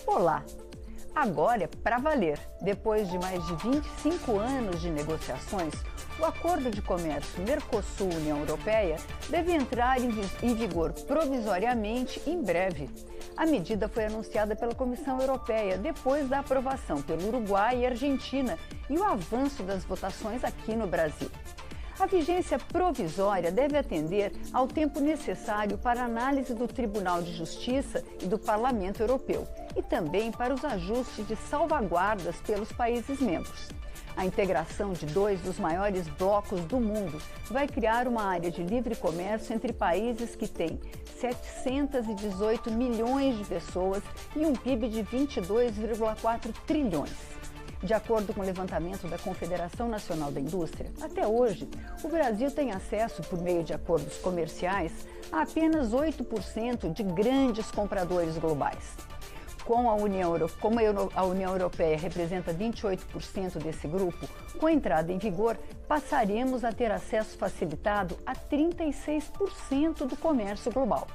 Olá! Agora é para valer. Depois de mais de 25 anos de negociações, o Acordo de Comércio Mercosul-União Europeia deve entrar em vigor provisoriamente em breve. A medida foi anunciada pela Comissão Europeia depois da aprovação pelo Uruguai e Argentina e o avanço das votações aqui no Brasil. A vigência provisória deve atender ao tempo necessário para a análise do Tribunal de Justiça e do Parlamento Europeu e também para os ajustes de salvaguardas pelos países membros. A integração de dois dos maiores blocos do mundo vai criar uma área de livre comércio entre países que têm 718 milhões de pessoas e um PIB de 22,4 trilhões. De acordo com o levantamento da Confederação Nacional da Indústria, até hoje, o Brasil tem acesso, por meio de acordos comerciais, a apenas 8% de grandes compradores globais. Como a União Europeia representa 28% desse grupo, com a entrada em vigor, passaremos a ter acesso facilitado a 36% do comércio global.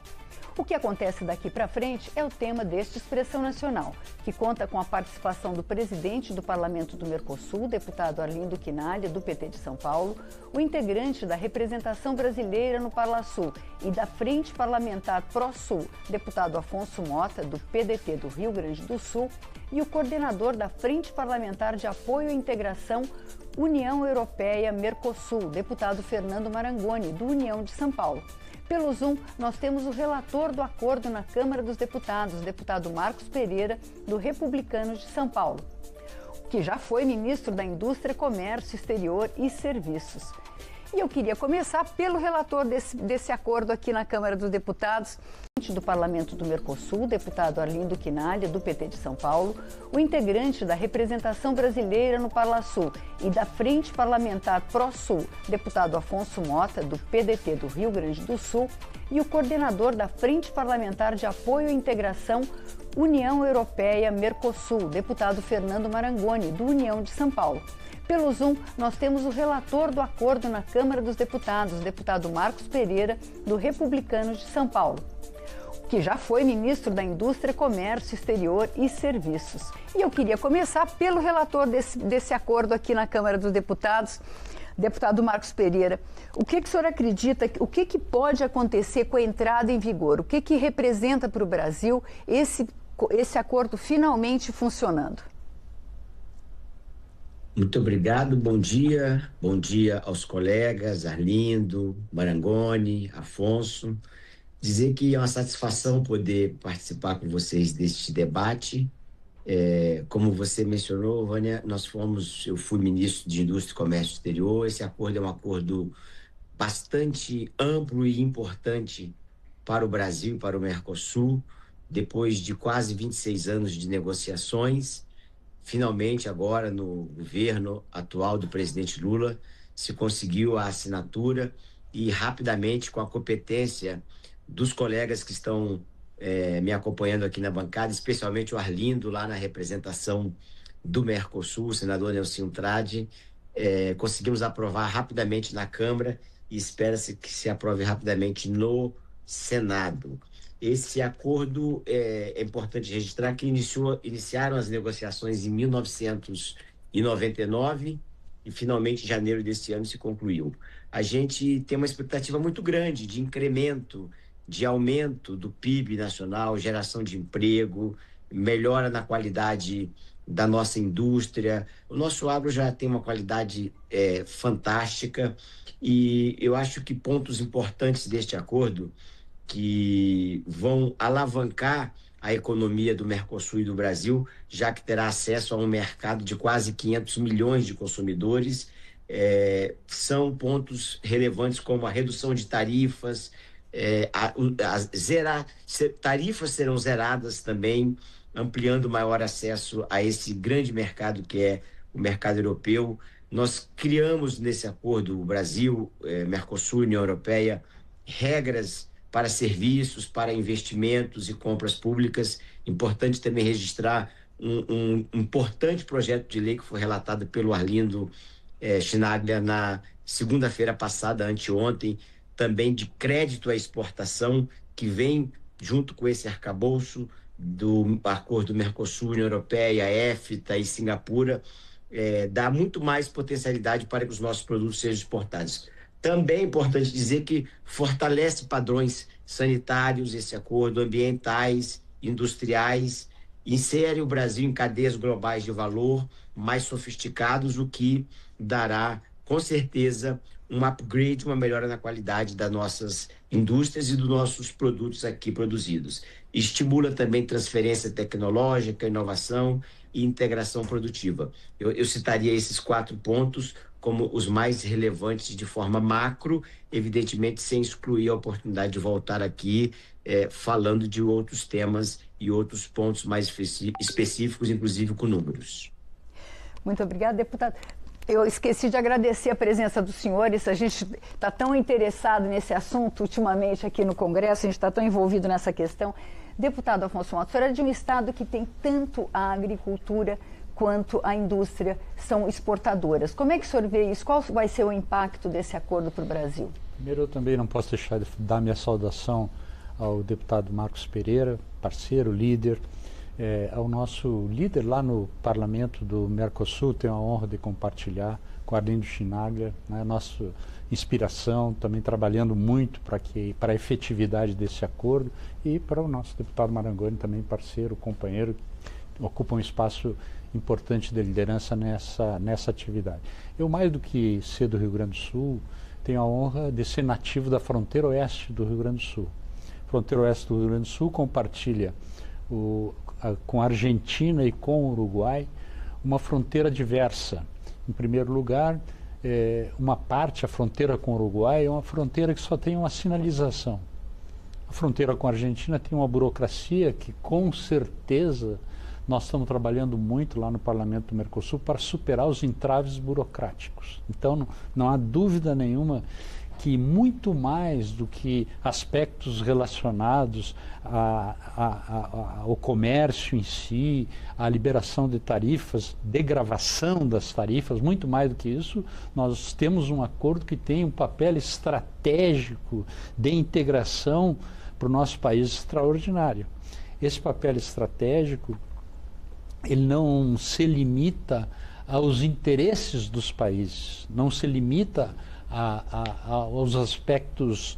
O que acontece daqui para frente é o tema deste Expressão Nacional, que conta com a participação do presidente do Parlamento do Mercosul, deputado Arlindo Quinalha, do PT de São Paulo, o integrante da representação brasileira no Parlasul e da Frente Parlamentar Pró-Sul, deputado Afonso Mota, do PDT do Rio Grande do Sul, e o coordenador da Frente Parlamentar de Apoio à Integração União Europeia-Mercosul, deputado Fernando Marangoni, do União de São Paulo. Pelo Zoom, nós temos o relator do acordo na Câmara dos Deputados, deputado Marcos Pereira, do Republicanos de São Paulo, que já foi ministro da Indústria, Comércio Exterior e Serviços. E eu queria começar pelo relator desse acordo aqui na Câmara dos Deputados, do Parlamento do Mercosul, deputado Arlindo Quinalha, do PT de São Paulo, o integrante da representação brasileira no Parlasul e da Frente Parlamentar Pró-Sul, deputado Afonso Mota, do PDT do Rio Grande do Sul, e o coordenador da Frente Parlamentar de Apoio à Integração União Europeia-Mercosul, deputado Fernando Marangoni, do União de São Paulo. Pelo Zoom, nós temos o relator do acordo na Câmara dos Deputados, deputado Marcos Pereira, do Republicanos de São Paulo, que já foi ministro da Indústria, Comércio Exterior e Serviços. E eu queria começar pelo relator desse acordo aqui na Câmara dos Deputados, deputado Marcos Pereira. O que o senhor acredita, o que pode acontecer com a entrada em vigor? O que representa para o Brasil esse acordo finalmente funcionando? Muito obrigado, bom dia aos colegas Arlindo, Marangoni, Afonso. Dizer que é uma satisfação poder participar com vocês deste debate. Como você mencionou, Vânia, eu fui ministro de Indústria e Comércio Exterior. Esse acordo é um acordo bastante amplo e importante para o Brasil e para o Mercosul. Depois de quase 26 anos de negociações, finalmente agora no governo atual do presidente Lula se conseguiu a assinatura e rapidamente, com a competência dos colegas que estão me acompanhando aqui na bancada, especialmente o Arlindo, lá na representação do Mercosul, o senador Nelson Trade, conseguimos aprovar rapidamente na Câmara e espera-se que se aprove rapidamente no Senado. Esse acordo é importante registrar que iniciaram as negociações em 1999 e finalmente em janeiro deste ano se concluiu. A gente tem uma expectativa muito grande de incremento, de aumento do PIB nacional, geração de emprego, melhora na qualidade da nossa indústria. O nosso agro já tem uma qualidade fantástica e eu acho que pontos importantes deste acordo que vão alavancar a economia do Mercosul e do Brasil, já que terá acesso a um mercado de quase 500 milhões de consumidores, são pontos relevantes como a redução de tarifas, tarifas serão zeradas também, ampliando maior acesso a esse grande mercado que é o mercado europeu. Nós criamos nesse acordo, o Brasil, Mercosul, União Europeia, regras para serviços, para investimentos e compras públicas. Importante também registrar um importante projeto de lei que foi relatado pelo Arlindo Quinalha na segunda-feira passada, anteontem, também de crédito à exportação, que vem junto com esse arcabouço do acordo Mercosul-União Europeia, EFTA e Singapura, dá muito mais potencialidade para que os nossos produtos sejam exportados. Também é importante dizer que fortalece padrões sanitários, esse acordo, ambientais, industriais, insere o Brasil em cadeias globais de valor mais sofisticados, o que dará, com certeza, um upgrade, uma melhora na qualidade das nossas indústrias e dos nossos produtos aqui produzidos. Estimula também transferência tecnológica, inovação e integração produtiva. Eu citaria esses 4 pontos como os mais relevantes de forma macro, evidentemente sem excluir a oportunidade de voltar aqui falando de outros temas e outros pontos mais específicos, inclusive com números. Muito obrigada, deputado. Eu esqueci de agradecer a presença dos senhores. A gente está tão interessado nesse assunto ultimamente aqui no Congresso, a gente está tão envolvido nessa questão. Deputado Afonso Mota, o senhor é de um estado que tem tanto a agricultura quanto a indústria são exportadoras. Como é que o senhor vê isso? Qual vai ser o impacto desse acordo para o Brasil? Primeiro, eu também não posso deixar de dar minha saudação ao deputado Marcos Pereira, parceiro, líder, ao nosso líder lá no parlamento do Mercosul. Tenho a honra de compartilhar com Arlindo Chinaglia, né, nossa inspiração, também trabalhando muito para a efetividade desse acordo, e para o nosso deputado Marangoni, também parceiro, companheiro, que ocupa um espaço importante de liderança nessa atividade. Eu, mais do que ser do Rio Grande do Sul, tenho a honra de ser nativo da fronteira oeste do Rio Grande do Sul. A fronteira oeste do Rio Grande do Sul compartilha com a Argentina e com o Uruguai uma fronteira diversa. Em primeiro lugar, uma parte, a fronteira com o Uruguai, é uma fronteira que só tem uma sinalização. A fronteira com a Argentina tem uma burocracia que, com certeza, nós estamos trabalhando muito lá no Parlamento do Mercosul para superar os entraves burocráticos. Então, não há dúvida nenhuma que muito mais do que aspectos relacionados ao comércio em si, à liberação de tarifas, degravação das tarifas, muito mais do que isso, nós temos um acordo que tem um papel estratégico de integração para o nosso país extraordinário. Esse papel estratégico, ele não se limita aos interesses dos países, não se limita aos aspectos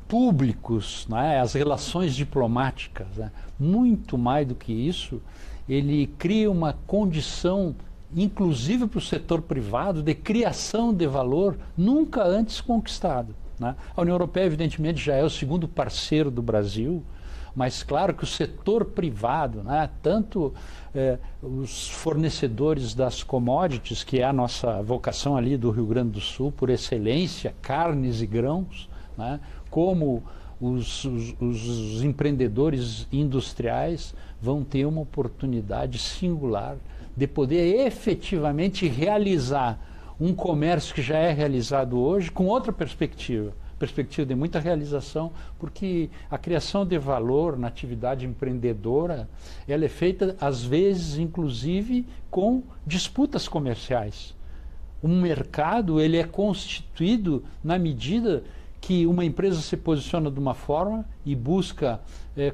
públicos, né, às relações diplomáticas, né. Muito mais do que isso, ele cria uma condição, inclusive para o setor privado, de criação de valor nunca antes conquistado, né. A União Europeia, evidentemente, já é o segundo parceiro do Brasil, mas claro que o setor privado, né, tanto os fornecedores das commodities, que é a nossa vocação ali do Rio Grande do Sul, por excelência, carnes e grãos, né, como os empreendedores industriais vão ter uma oportunidade singular de poder efetivamente realizar um comércio que já é realizado hoje com outra perspectiva de muita realização, porque a criação de valor na atividade empreendedora, ela é feita às vezes inclusive com disputas comerciais. Um mercado, ele é constituído na medida que uma empresa se posiciona de uma forma e busca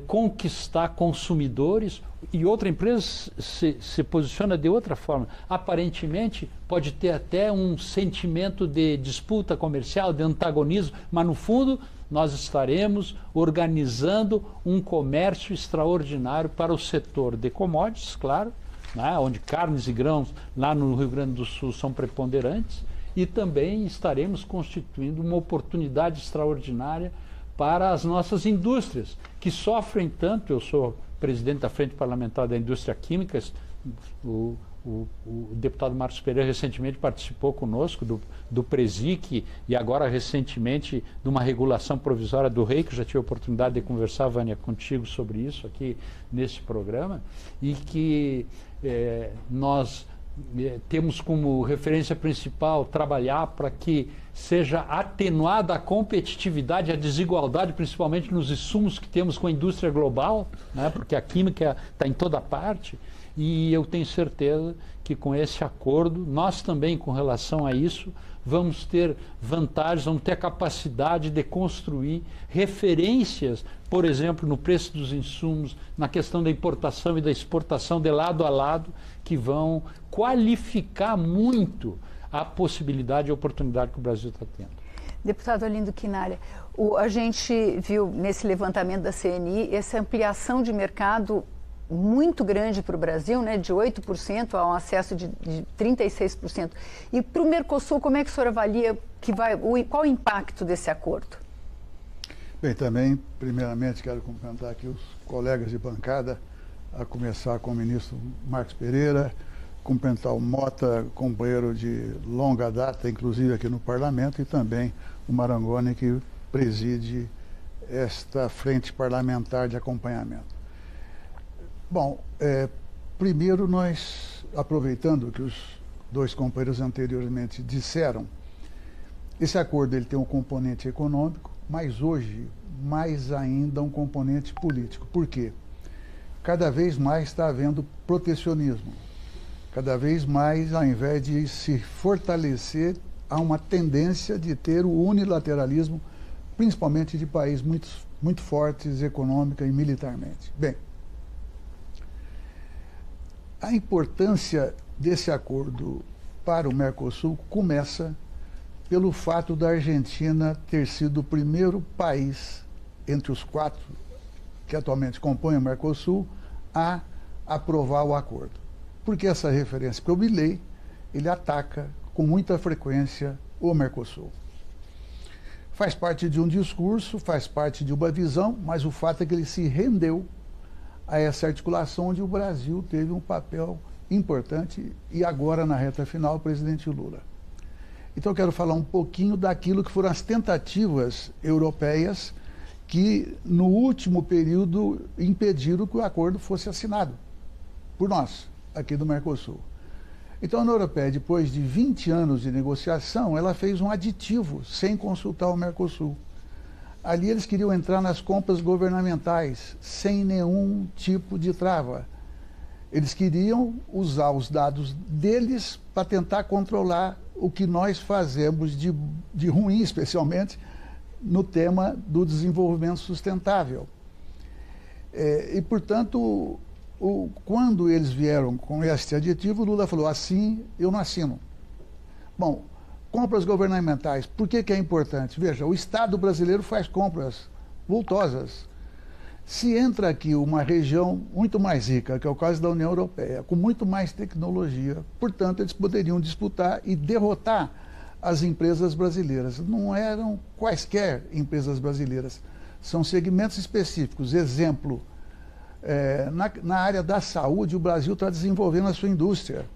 conquistar consumidores, e outra empresa se posiciona de outra forma. Aparentemente pode ter até um sentimento de disputa comercial, de antagonismo, mas no fundo nós estaremos organizando um comércio extraordinário para o setor de commodities, claro, né, onde carnes e grãos lá no Rio Grande do Sul são preponderantes, e também estaremos constituindo uma oportunidade extraordinária para as nossas indústrias, que sofrem tanto. Eu sou presidente da Frente Parlamentar da Indústria Química, o deputado Marcos Pereira recentemente participou conosco do Presic, e agora recentemente de uma regulação provisória do REI, que eu já tive a oportunidade de conversar, Vânia, contigo sobre isso aqui nesse programa, e que nós temos como referência principal trabalhar para que seja atenuada a competitividade, a desigualdade, principalmente nos insumos que temos com a indústria global, né, porque a química está em toda parte. E eu tenho certeza que com esse acordo, nós também, com relação a isso, vamos ter vantagens, vamos ter a capacidade de construir referências, por exemplo, no preço dos insumos, na questão da importação e da exportação de lado a lado, que vão qualificar muito a possibilidade e a oportunidade que o Brasil está tendo. Deputado Arlindo Quinalha, a gente viu nesse levantamento da CNI essa ampliação de mercado muito grande para o Brasil, né, de 8% a um acesso de 36%. E para o Mercosul, como é que o senhor avalia qual o impacto desse acordo? Bem, também, primeiramente, quero cumprimentar aqui os colegas de bancada, a começar com o ministro Marcos Pereira, cumprimentar o Mota, companheiro de longa data, inclusive aqui no Parlamento, e também o Marangoni, que preside esta frente parlamentar de acompanhamento. Bom, primeiro nós, aproveitando o que os dois companheiros anteriormente disseram, esse acordo ele tem um componente econômico, mas hoje mais ainda um componente político. Por quê? Cada vez mais está havendo protecionismo. Cada vez mais, ao invés de se fortalecer, há uma tendência de ter o unilateralismo, principalmente de países muito fortes econômica e militarmente. Bem, a importância desse acordo para o Mercosul começa pelo fato da Argentina ter sido o primeiro país entre os 4 que atualmente compõem o Mercosul a aprovar o acordo. Por que essa referência? Porque o Milei, ele ataca com muita frequência o Mercosul. Faz parte de um discurso, faz parte de uma visão, mas o fato é que ele se rendeu a essa articulação onde o Brasil teve um papel importante e agora, na reta final, o presidente Lula. Então eu quero falar um pouquinho daquilo que foram as tentativas europeias que, no último período, impediram que o acordo fosse assinado por nós, aqui do Mercosul. Então a União Europeia, depois de 20 anos de negociação, ela fez um aditivo sem consultar o Mercosul. Ali eles queriam entrar nas compras governamentais, sem nenhum tipo de trava. Eles queriam usar os dados deles para tentar controlar o que nós fazemos de ruim, especialmente no tema do desenvolvimento sustentável. E, portanto, quando eles vieram com este aditivo, o Lula falou, assim eu não assino. Bom, compras governamentais, por que é importante? Veja, o Estado brasileiro faz compras vultosas. Se entra aqui uma região muito mais rica, que é o caso da União Europeia, com muito mais tecnologia, portanto, eles poderiam disputar e derrotar as empresas brasileiras. Não eram quaisquer empresas brasileiras, são segmentos específicos. Exemplo, na área da saúde, o Brasil está desenvolvendo a sua indústria.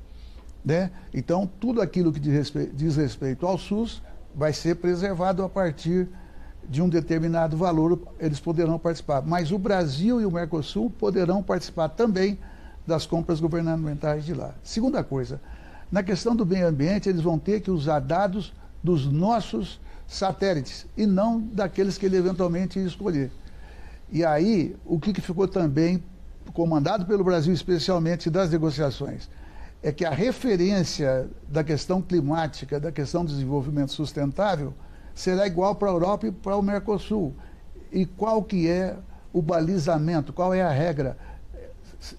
Né? Então, tudo aquilo que diz respeito ao SUS vai ser preservado a partir de um determinado valor, eles poderão participar. Mas o Brasil e o Mercosul poderão participar também das compras governamentais de lá. Segunda coisa, na questão do meio ambiente, eles vão ter que usar dados dos nossos satélites e não daqueles que ele eventualmente escolher. E aí, o que ficou também comandado pelo Brasil, especialmente das negociações, é que a referência da questão climática, da questão do desenvolvimento sustentável, será igual para a Europa e para o Mercosul. E qual que é o balizamento, qual é a regra?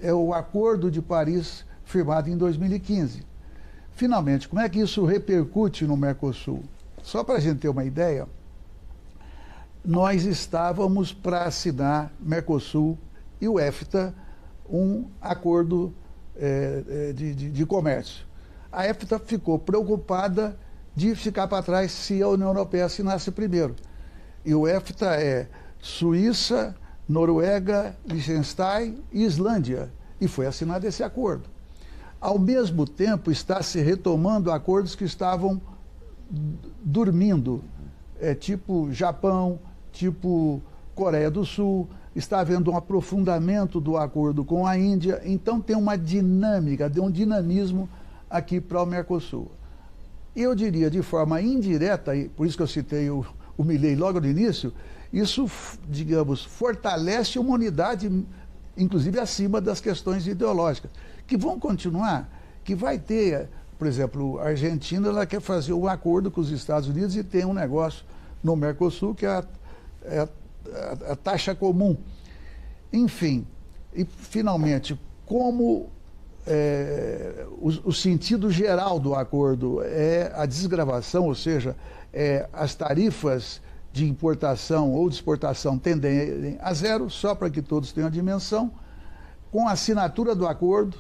É o Acordo de Paris firmado em 2015. Finalmente, como é que isso repercute no Mercosul? Só para a gente ter uma ideia, nós estávamos para assinar Mercosul e o EFTA, um acordo de comércio. A EFTA ficou preocupada de ficar para trás se a União Europeia assinasse primeiro. E o EFTA é Suíça, Noruega, Liechtenstein e Islândia. E foi assinado esse acordo. Ao mesmo tempo, está se retomando acordos que estavam dormindo, tipo Japão, tipo Coreia do Sul. Está havendo um aprofundamento do acordo com a Índia, então tem uma dinâmica, um dinamismo aqui para o Mercosul. Eu diria de forma indireta, e por isso que eu citei o Milei logo no início, isso, digamos, fortalece uma unidade inclusive acima das questões ideológicas, que vão continuar, que vai ter, por exemplo, a Argentina ela quer fazer um acordo com os Estados Unidos e tem um negócio no Mercosul que é a taxa comum. Enfim, e finalmente, como o sentido geral do acordo é a desgravação, ou seja, as tarifas de importação ou de exportação tendem a zero, só para que todos tenham a dimensão. Com a assinatura do acordo,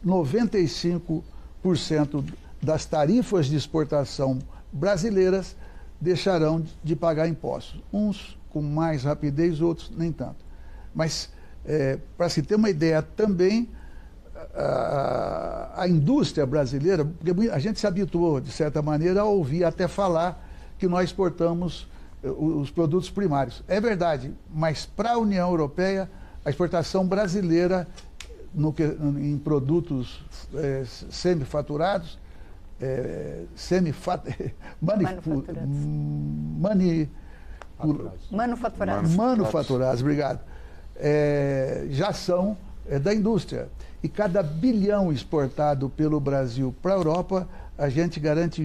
95% das tarifas de exportação brasileiras deixarão de pagar impostos. Uns com mais rapidez, outros nem tanto. Mas, para se ter uma ideia também, a indústria brasileira, porque a gente se habituou, de certa maneira, a ouvir até falar que nós exportamos os produtos primários. É verdade, mas para a União Europeia, a exportação brasileira em produtos semifaturados, manufaturados, obrigado, já são da indústria. E cada bilhão exportado pelo Brasil para a Europa, a gente garante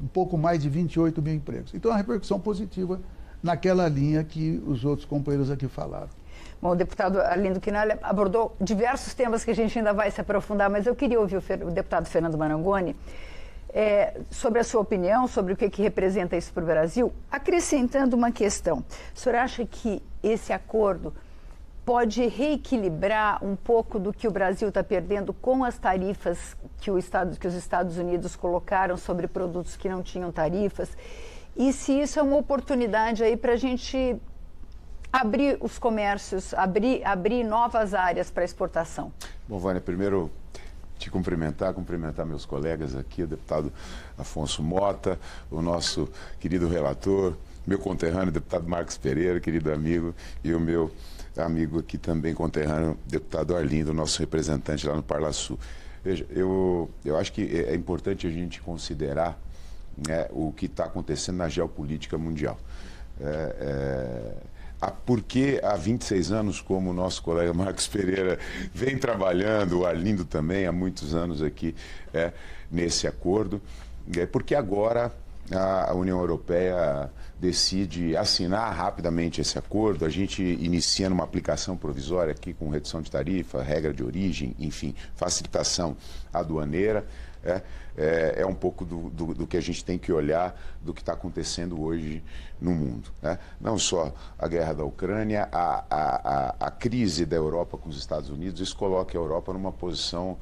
um pouco mais de 28 mil empregos. Então, é uma repercussão positiva naquela linha que os outros companheiros aqui falaram. Bom, o deputado Arlindo Quinalha abordou diversos temas que a gente ainda vai se aprofundar, mas eu queria ouvir o deputado Fernando Marangoni sobre a sua opinião, sobre o que representa isso para o Brasil, acrescentando uma questão. O senhor acha que esse acordo pode reequilibrar um pouco do que o Brasil está perdendo com as tarifas que os Estados Unidos colocaram sobre produtos que não tinham tarifas? E se isso é uma oportunidade aí para a gente abrir os comércios, abrir novas áreas para exportação? Bom, Vânia, primeiro te cumprimentar meus colegas aqui, o deputado Afonso Mota, o nosso querido relator, meu conterrâneo, deputado Marcos Pereira, querido amigo, e o meu amigo aqui também, conterrâneo, deputado Arlindo, nosso representante lá no Parlasul. Veja, eu acho que é importante a gente considerar, né, o que está acontecendo na geopolítica mundial. Porque há 26 anos, como o nosso colega Marcos Pereira vem trabalhando, o Arlindo também, há muitos anos aqui nesse acordo, porque agora a União Europeia decide assinar rapidamente esse acordo, a gente iniciando uma aplicação provisória aqui com redução de tarifa, regra de origem, enfim, facilitação aduaneira, é um pouco do que a gente tem que olhar do que está acontecendo hoje no mundo, né? Não só a guerra da Ucrânia, a crise da Europa com os Estados Unidos, isso coloca a Europa numa posição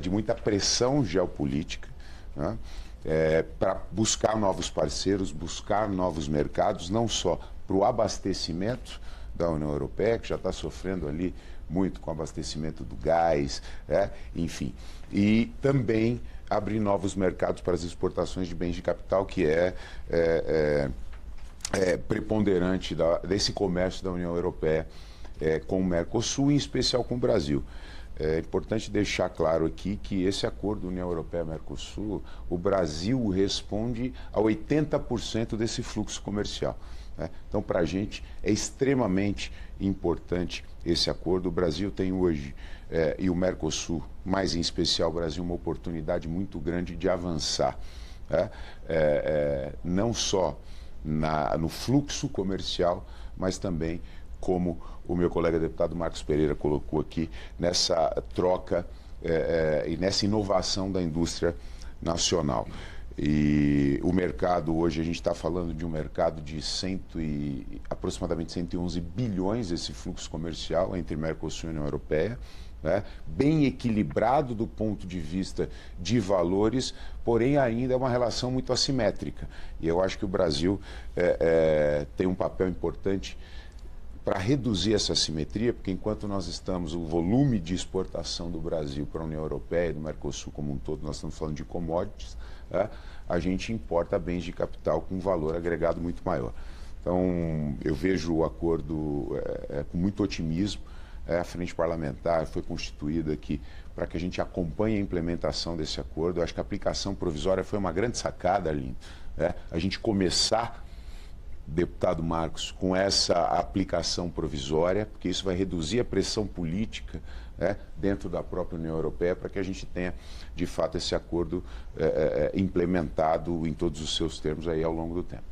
de muita pressão geopolítica, né? Para buscar novos parceiros, buscar novos mercados, não só para o abastecimento da União Europeia, que já está sofrendo ali muito com o abastecimento do gás, enfim, e também abrir novos mercados para as exportações de bens de capital, que é preponderante desse comércio da União Europeia com o Mercosul, em especial com o Brasil. É importante deixar claro aqui que esse acordo União Europeia-Mercosul, o Brasil responde a 80% desse fluxo comercial, né? Então, para a gente é extremamente importante esse acordo. O Brasil tem hoje, e o Mercosul, mais em especial o Brasil, uma oportunidade muito grande de avançar, né? Não só no fluxo comercial, mas também, como o meu colega deputado Marcos Pereira colocou aqui, nessa troca e nessa inovação da indústria nacional. E o mercado hoje, a gente está falando de um mercado de aproximadamente 111 bilhões, esse fluxo comercial entre Mercosul e União Europeia, né? Bem equilibrado do ponto de vista de valores, porém ainda é uma relação muito assimétrica. E eu acho que o Brasil tem um papel importante para reduzir essa assimetria, porque enquanto nós estamos, o volume de exportação do Brasil para a União Europeia e do Mercosul como um todo, nós estamos falando de commodities, a gente importa bens de capital com valor agregado muito maior. Então, eu vejo o acordo com muito otimismo. A frente parlamentar foi constituída aqui para que a gente acompanhe a implementação desse acordo. Eu acho que a aplicação provisória foi uma grande sacada, Arlindo, a gente começar deputado Marcos, com essa aplicação provisória, porque isso vai reduzir a pressão política, né, dentro da própria União Europeia, para que a gente tenha, de fato, esse acordo implementado em todos os seus termos aí ao longo do tempo.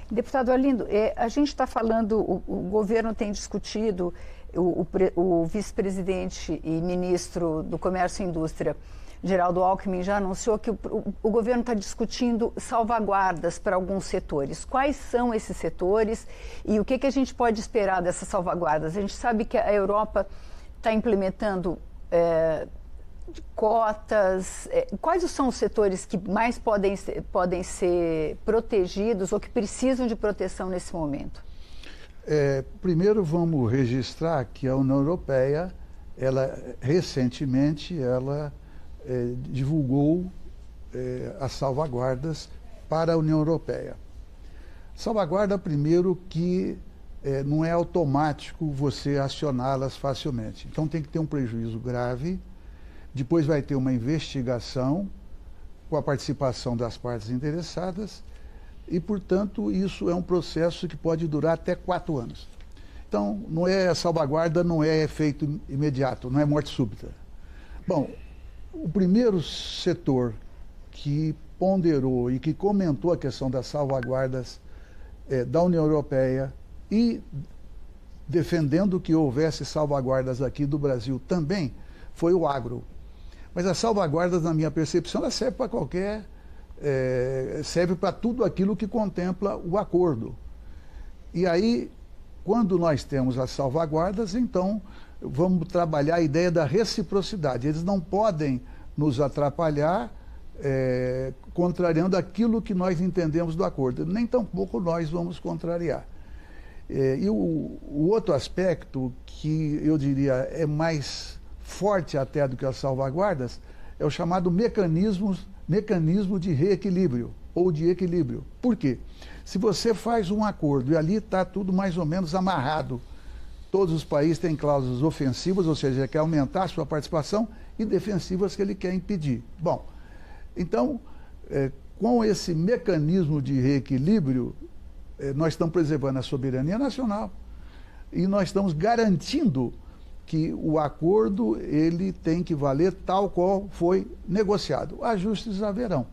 Deputado Arlindo, a gente está falando, o governo tem discutido, o vice-presidente e ministro do Comércio e Indústria, Geraldo Alckmin, já anunciou que o governo está discutindo salvaguardas para alguns setores. Quais são esses setores e o que a gente pode esperar dessas salvaguardas? A gente sabe que a Europa está implementando cotas. Quais são os setores que mais podem ser protegidos ou que precisam de proteção nesse momento? Primeiro vamos registrar que a União Europeia, recentemente, divulgou as salvaguardas para a União Europeia. Salvaguarda, primeiro, que não é automático você acioná-las facilmente. Então tem que ter um prejuízo grave, depois vai ter uma investigação com a participação das partes interessadas e, portanto, isso é um processo que pode durar até 4 anos. Então, salvaguarda não é efeito imediato, não é morte súbita. Bom, o primeiro setor que ponderou e que comentou a questão das salvaguardas da União Europeia e defendendo que houvesse salvaguardas aqui do Brasil também foi o agro. Mas as salvaguardas, na minha percepção, elas servem para serve para tudo aquilo que contempla o acordo. E aí, quando nós temos as salvaguardas, então vamos trabalhar a ideia da reciprocidade. Eles não podem nos atrapalhar contrariando aquilo que nós entendemos do acordo. Nem tampouco nós vamos contrariar. E o outro aspecto que eu diria é mais forte até do que as salvaguardas é o chamado mecanismo de reequilíbrio ou de equilíbrio. Por quê? Se você faz um acordo e ali está tudo mais ou menos amarrado, todos os países têm cláusulas ofensivas, ou seja, quer aumentar a sua participação, e defensivas que ele quer impedir. Bom, então, com esse mecanismo de reequilíbrio, nós estamos preservando a soberania nacional e nós estamos garantindo que o acordo ele tem que valer tal qual foi negociado. Ajustes haverão.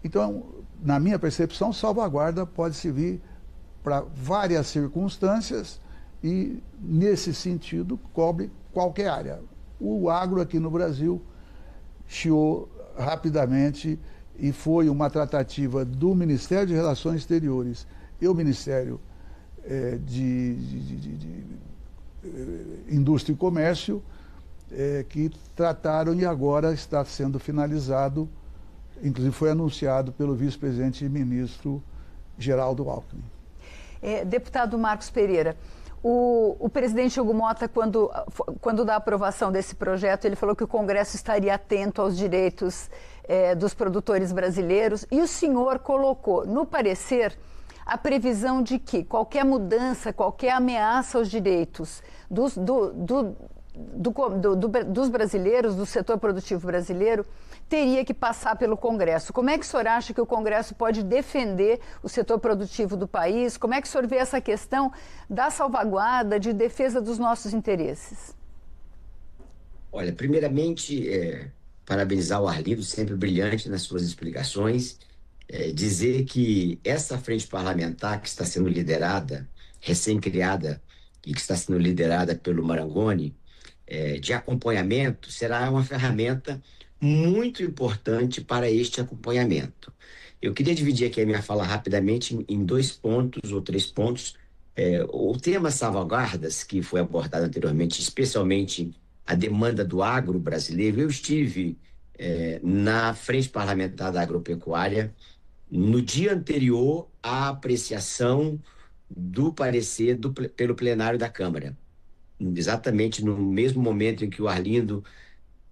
Então, na minha percepção, salvaguarda pode servir para várias circunstâncias e, nesse sentido, cobre qualquer área. O agro aqui no Brasil chiou rapidamente e foi uma tratativa do Ministério de Relações Exteriores e o Ministério de Indústria e Comércio que trataram e agora está sendo finalizado, inclusive foi anunciado pelo vice-presidente e ministro Geraldo Alckmin. Deputado Marcos Pereira, o presidente Hugo Motta, quando da aprovação desse projeto, ele falou que o Congresso estaria atento aos direitos dos produtores brasileiros e o senhor colocou no parecer a previsão de que qualquer mudança, qualquer ameaça aos direitos dos brasileiros, do setor produtivo brasileiro, teria que passar pelo Congresso. Como é que o senhor acha que o Congresso pode defender o setor produtivo do país? Como é que o senhor vê essa questão da salvaguarda, de defesa dos nossos interesses? Olha, primeiramente, parabenizar o Arlindo, sempre brilhante nas suas explicações, dizer que essa frente parlamentar que está sendo liderada, recém-criada, e que está sendo liderada pelo Marangoni, de acompanhamento, será uma ferramenta muito importante para este acompanhamento. Eu queria dividir aqui a minha fala rapidamente em 2 pontos ou 3 pontos. O tema salvaguardas, que foi abordado anteriormente, especialmente a demanda do agro brasileiro. Eu estive na frente parlamentar da agropecuária no dia anterior à apreciação do parecer pelo plenário da Câmara. Exatamente no mesmo momento em que o Arlindo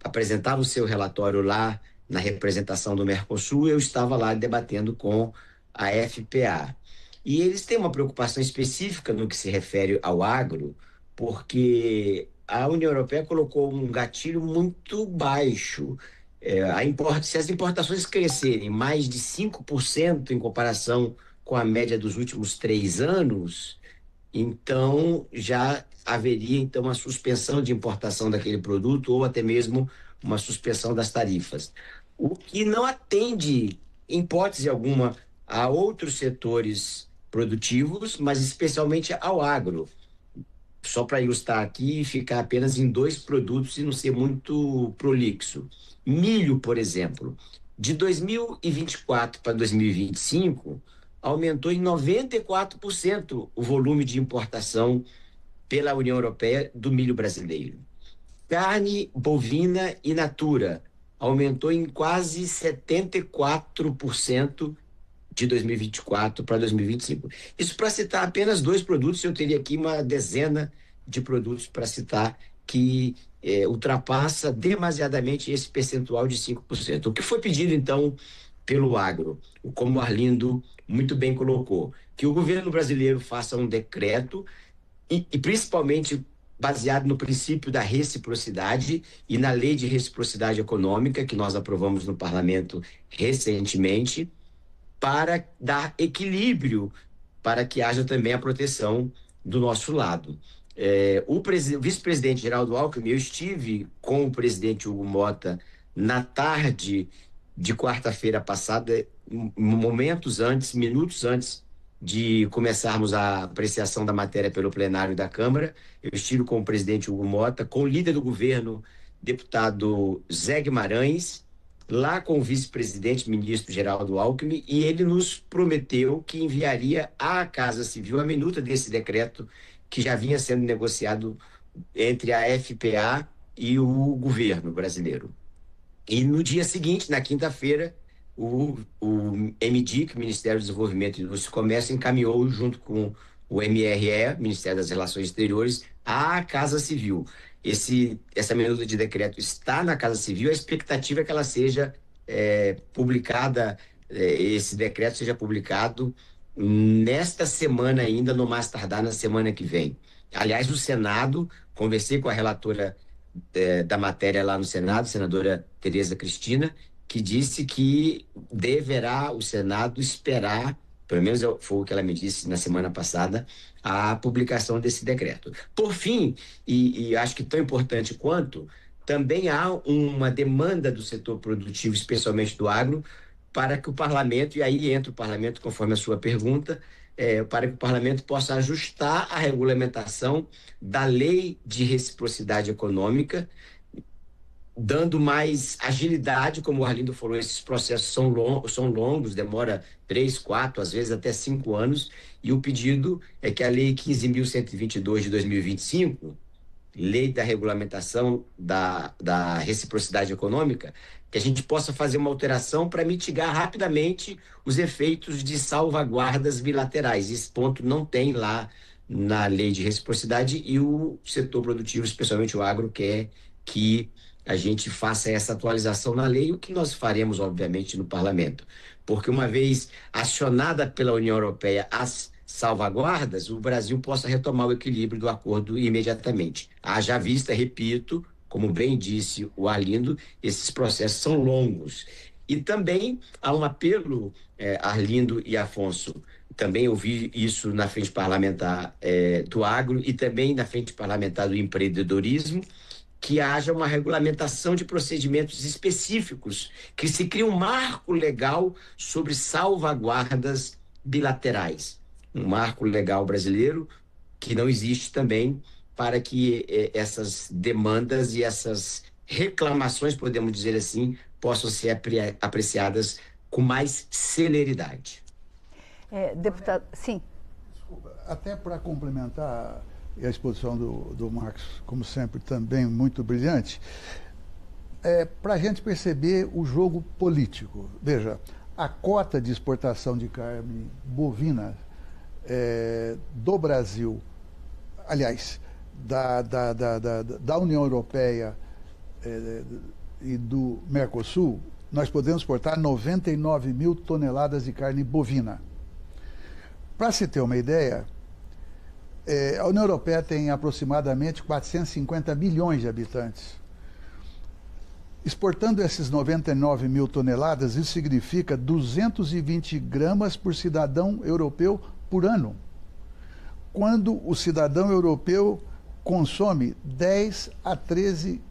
apresentava o seu relatório lá na representação do Mercosul, eu estava lá debatendo com a FPA. E eles têm uma preocupação específica no que se refere ao agro, porque a União Europeia colocou um gatilho muito baixo. Se as importações crescerem mais de 5% em comparação com a média dos últimos 3 anos, então já haveria então uma suspensão de importação daquele produto ou até mesmo uma suspensão das tarifas. O que não atende, em hipótese alguma, a outros setores produtivos, mas especialmente ao agro. Só para ilustrar aqui e ficar apenas em 2 produtos e não ser muito prolixo. Milho, por exemplo, de 2024 para 2025, aumentou em 94% o volume de importação pela União Europeia do milho brasileiro. Carne bovina in natura aumentou em quase 74% de 2024 para 2025. Isso para citar apenas 2 produtos, eu teria aqui uma dezena de produtos para citar que ultrapassa demasiadamente esse percentual de 5%. O que foi pedido, então, pelo agro, como o Arlindo muito bem colocou, que o governo brasileiro faça um decreto e principalmente baseado no princípio da reciprocidade e na lei de reciprocidade econômica que nós aprovamos no parlamento recentemente, para dar equilíbrio, para que haja também a proteção do nosso lado. O vice-presidente Geraldo Alckmin, eu estive com o presidente Hugo Motta na tarde de quarta-feira passada, minutos antes de começarmos a apreciação da matéria pelo plenário da Câmara. Eu estive com o presidente Hugo Motta, com o líder do governo, deputado Zé Guimarães, lá com o vice-presidente, ministro Geraldo Alckmin, e ele nos prometeu que enviaria à Casa Civil a minuta desse decreto que já vinha sendo negociado entre a FPA e o governo brasileiro. E no dia seguinte, na quinta-feira, o MDIC, Ministério do Desenvolvimento, Indústria e Comércio, encaminhou junto com o MRE, Ministério das Relações Exteriores, à Casa Civil. Essa minuta de decreto está na Casa Civil, a expectativa é que ela seja publicada, esse decreto seja publicado nesta semana ainda, no mais tardar na semana que vem. Aliás, o Senado, conversei com a relatora da matéria lá no Senado, senadora Tereza Cristina, que disse que deverá o Senado esperar, pelo menos foi o que ela me disse na semana passada, a publicação desse decreto. Por fim, e acho que tão importante quanto, também há uma demanda do setor produtivo, especialmente do agro, para que o parlamento, e aí entra o parlamento conforme a sua pergunta, para que o parlamento possa ajustar a regulamentação da lei de reciprocidade econômica, dando mais agilidade, como o Arlindo falou, esses processos são longos, demora 3, 4, às vezes até 5 anos, e o pedido é que a Lei 15.122 de 2025, Lei da Regulamentação da Reciprocidade Econômica, que a gente possa fazer uma alteração para mitigar rapidamente os efeitos de salvaguardas bilaterais. Esse ponto não tem lá na Lei de Reciprocidade e o setor produtivo, especialmente o agro, quer que a gente faça essa atualização na lei, o que nós faremos, obviamente, no parlamento. Porque uma vez acionada pela União Europeia as salvaguardas, o Brasil possa retomar o equilíbrio do acordo imediatamente. Haja vista, repito, como bem disse o Arlindo, esses processos são longos. E também há um apelo, Arlindo e Afonso, também ouvi isso na frente parlamentar do agro e também na frente parlamentar do empreendedorismo, que haja uma regulamentação de procedimentos específicos, que se crie um marco legal sobre salvaguardas bilaterais. Um marco legal brasileiro que não existe também para que essas demandas e essas reclamações, podemos dizer assim, possam ser apreciadas com mais celeridade. Deputado, sim. Desculpa, até para complementar a exposição do Marcos, como sempre, também muito brilhante, para a gente perceber o jogo político. Veja, a cota de exportação de carne bovina do Brasil, aliás, da União Europeia e do Mercosul, nós podemos exportar 99 mil toneladas de carne bovina. Para se ter uma ideia, a União Europeia tem aproximadamente 450 milhões de habitantes. 99 Exportando esses 99 mil toneladas, isso significa 220 gramas por cidadão europeu por ano, quando o cidadão europeu consome 10 a 13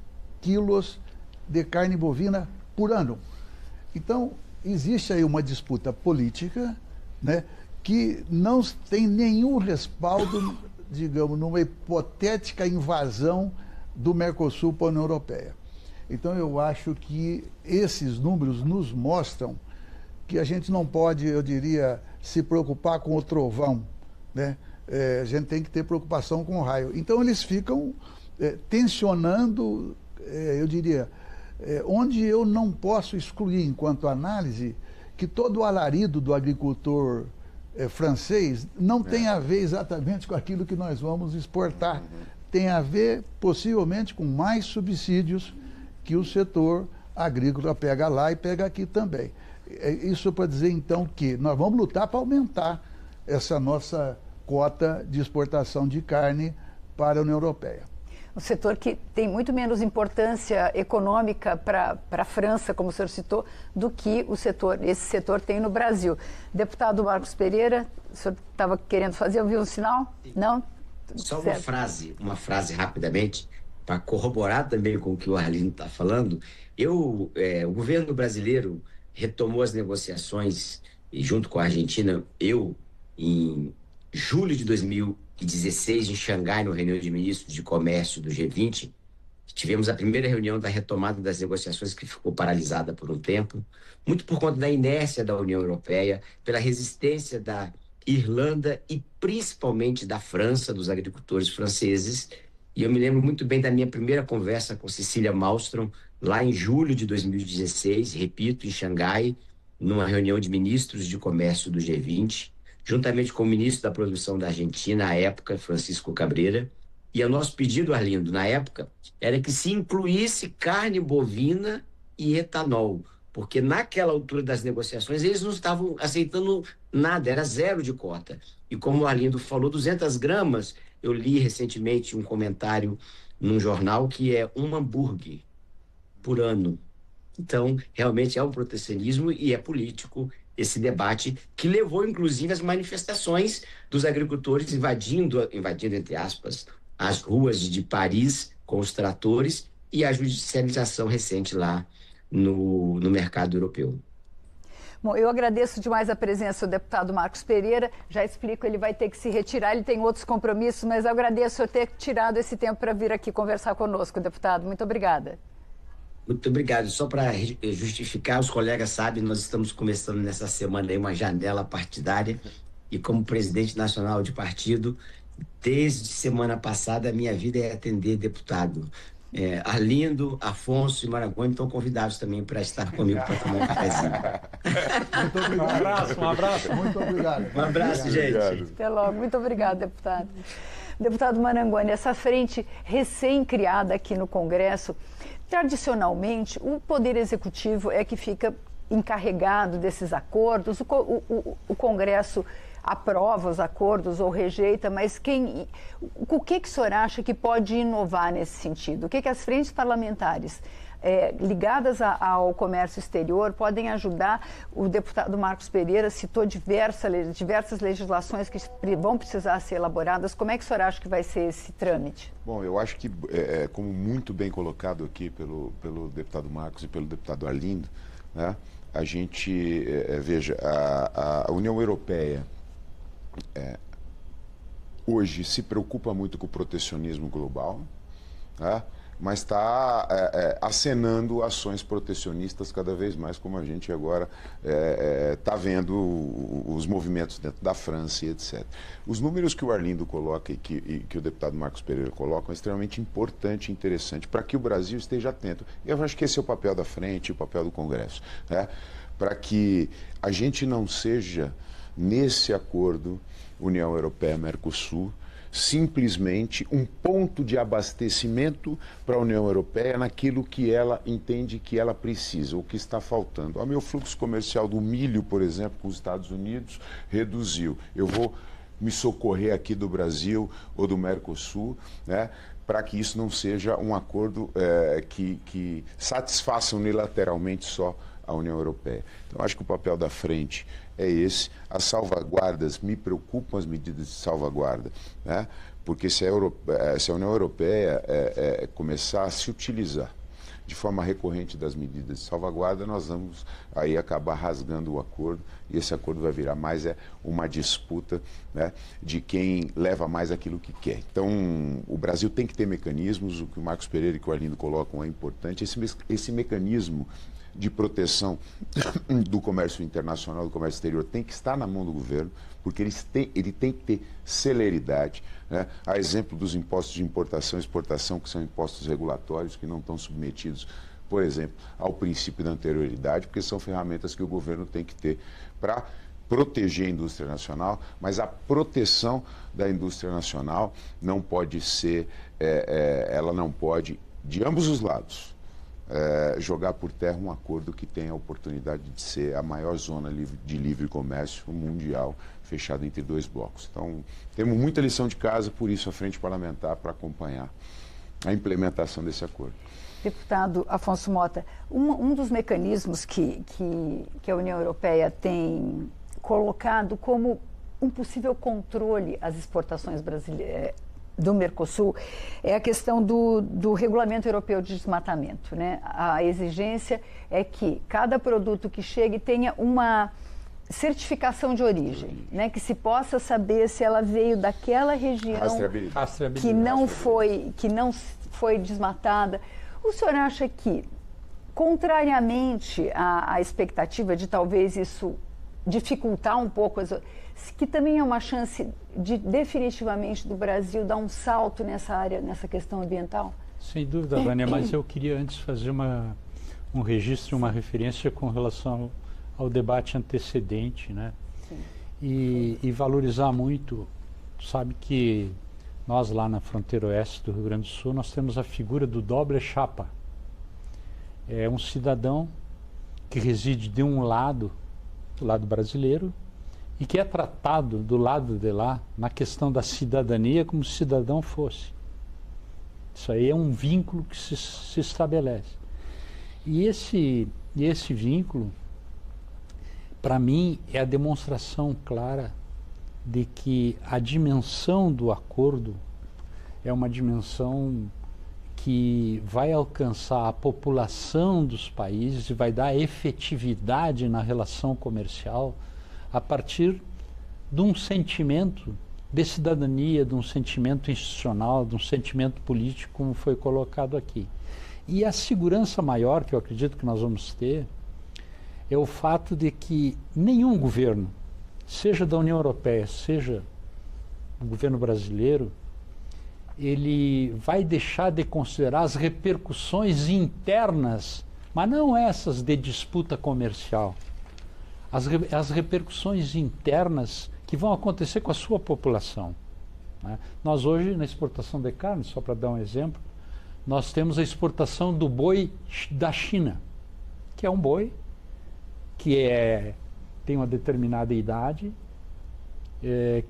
quilos de carne bovina por ano. Então, existe aí uma disputa política, né, que não tem nenhum respaldo, digamos, numa hipotética invasão do Mercosul para a União Europeia. Então, eu acho que esses números nos mostram que a gente não pode, eu diria, se preocupar com o trovão, né? A gente tem que ter preocupação com o raio. Então, eles ficam tensionando, eu diria, onde eu não posso excluir, enquanto análise, que todo o alarido do agricultor francês não tem a ver exatamente com aquilo que nós vamos exportar. Tem a ver, possivelmente, com mais subsídios que o setor agrícola pega lá e pega aqui também. Isso para dizer, então, que nós vamos lutar para aumentar essa nossa cota de exportação de carne para a União Europeia. Um setor que tem muito menos importância econômica para a França, como o senhor citou, do que esse setor tem no Brasil. Deputado Marcos Pereira, o senhor estava querendo fazer, eu vi um sinal? Não? Só uma frase rapidamente, para corroborar também com o que o Arlindo está falando. O governo brasileiro retomou as negociações, e junto com a Argentina, em julho de 2016, em Xangai, no reunião de ministros de comércio do G20, tivemos a primeira reunião da retomada das negociações, que ficou paralisada por um tempo, muito por conta da inércia da União Europeia, pela resistência da Irlanda e principalmente da França, dos agricultores franceses. E eu me lembro muito bem da minha primeira conversa com Cecília Malmström, lá em julho de 2016, repito, em Xangai, numa reunião de ministros de comércio do G20, juntamente com o ministro da produção da Argentina, à época, Francisco Cabreira. E o nosso pedido, Arlindo, na época, era que se incluísse carne bovina e etanol, porque naquela altura das negociações eles não estavam aceitando nada, era zero de cota. E como o Arlindo falou, 200 gramas, eu li recentemente um comentário num jornal que é um hambúrguer por ano. Então, realmente é um protecionismo e é político esse debate, que levou, inclusive, às manifestações dos agricultores invadindo, entre aspas, as ruas de Paris com os tratores e a judicialização recente lá no mercado europeu. Bom, eu agradeço demais a presença do deputado Marcos Pereira. Já explico, ele vai ter que se retirar, ele tem outros compromissos, mas eu agradeço eu ter tirado esse tempo para vir aqui conversar conosco, deputado. Muito obrigada. Muito obrigado. Só para justificar, os colegas sabem, nós estamos começando nessa semana aí uma janela partidária e como presidente nacional de partido, desde semana passada, a minha vida é atender deputado. Arlindo, Afonso e Marangoni estão convidados também para estar comigo para tomar um cafezinho. Muito obrigado. Um abraço. Muito obrigado. Um abraço, gente. Obrigado. Até logo. Muito obrigado, deputado. Deputado Marangoni, essa frente recém-criada aqui no Congresso, tradicionalmente, o Poder Executivo é que fica encarregado desses acordos, o Congresso aprova os acordos ou rejeita, mas o que o senhor acha que pode inovar nesse sentido? O que as frentes parlamentares ligadas ao comércio exterior podem ajudar? O deputado Marcos Pereira citou diversas legislações que vão precisar ser elaboradas. Como é que o senhor acha que vai ser esse trâmite? Bom, eu acho que, como muito bem colocado aqui pelo deputado Marcos e pelo deputado Arlindo, né, a gente, veja, a União Europeia hoje se preocupa muito com o protecionismo global, né, mas está acenando ações protecionistas cada vez mais, como a gente agora está vendo os movimentos dentro da França e etc. Os números que o Arlindo coloca e que o deputado Marcos Pereira coloca é extremamente importante e interessante para que o Brasil esteja atento. Eu acho que esse é o papel da frente, o papel do Congresso, né? Para que a gente não seja, nesse acordo União Europeia-Mercosul, simplesmente um ponto de abastecimento para a União Europeia naquilo que ela entende que ela precisa, o que está faltando. O meu fluxo comercial do milho, por exemplo, com os Estados Unidos, reduziu. Eu vou me socorrer aqui do Brasil ou do Mercosul, né, para que isso não seja um acordo que satisfaça unilateralmente só a União Europeia. Então, acho que o papel da frente é esse. As salvaguardas, me preocupam as medidas de salvaguarda, né? Porque se a União Europeia começar a se utilizar de forma recorrente das medidas de salvaguarda, nós vamos aí acabar rasgando o acordo, e esse acordo vai virar mais uma disputa, né, de quem leva mais aquilo que quer. Então, o Brasil tem que ter mecanismos, o que o Marcos Pereira e o que o Arlindo colocam é importante. Esse mecanismo de proteção do comércio internacional, do comércio exterior, tem que estar na mão do governo, porque ele tem que ter celeridade, né? A exemplo dos impostos de importação e exportação, que são impostos regulatórios, que não estão submetidos, por exemplo, ao princípio da anterioridade, porque são ferramentas que o governo tem que ter para proteger a indústria nacional, mas a proteção da indústria nacional não pode ser, ela não pode, de ambos os lados, jogar por terra um acordo que tenha a oportunidade de ser a maior zona de livre comércio mundial, fechada entre dois blocos. Então, temos muita lição de casa, por isso a Frente Parlamentar para acompanhar a implementação desse acordo. Deputado Afonso Mota, um dos mecanismos que a União Europeia tem colocado como um possível controle às exportações brasileiras do Mercosul é a questão do Regulamento Europeu de Desmatamento, né? A exigência é que cada produto que chegue tenha uma certificação de origem, né? Que se possa saber se ela veio daquela região que não foi desmatada. O senhor acha que, contrariamente à expectativa de talvez isso dificultar um pouco, que também é uma chance de definitivamente do Brasil dar um salto nessa área, nessa questão ambiental? Sem dúvida, Vânia, mas eu queria antes fazer um registro, uma referência com relação ao debate antecedente, né? E valorizar muito. Sabe que nós lá na fronteira oeste do Rio Grande do Sul, nós temos a figura do doble chapa. É um cidadão que reside de um lado, do lado brasileiro, e que é tratado do lado de lá, na questão da cidadania, como se cidadão fosse. Isso aí é um vínculo que se estabelece. E esse vínculo, para mim, é a demonstração clara de que a dimensão do acordo é uma dimensão que vai alcançar a população dos países e vai dar efetividade na relação comercial a partir de um sentimento de cidadania, de um sentimento institucional, de um sentimento político, como foi colocado aqui. E a segurança maior que eu acredito que nós vamos ter é o fato de que nenhum governo, seja da União Europeia, seja o governo brasileiro, ele vai deixar de considerar as repercussões internas, mas não essas de disputa comercial, as repercussões internas que vão acontecer com a sua população, né? Nós hoje, na exportação de carne, só para dar um exemplo, nós temos a exportação do boi da China, que é um boi que tem uma determinada idade,